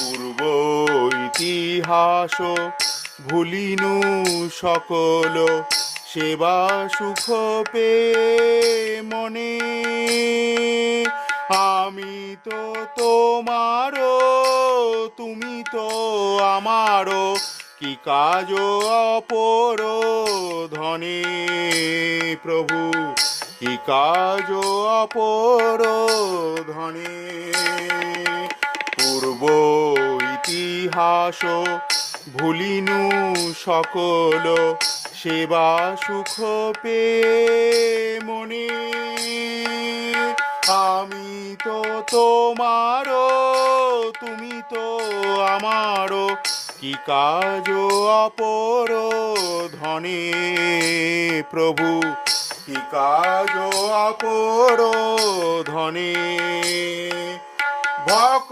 পূর্ব ইতিহাস ভুলিনু সকল, সেবা সুখ পে মনে। আমি তো তোমারও, তুমি তো আমারও, কি কাজ অপর ধনে। প্রভু কি কাজ অপর ধনে। পূর্ব ইতিহাস ভুলিনু সকল, সেবা সুখ পে মনে। আমি তো তোমারও, তুমি তো আমারও, কি কাজ অপর ধনে। প্রভু কি কাজ অপর ধনে। ভক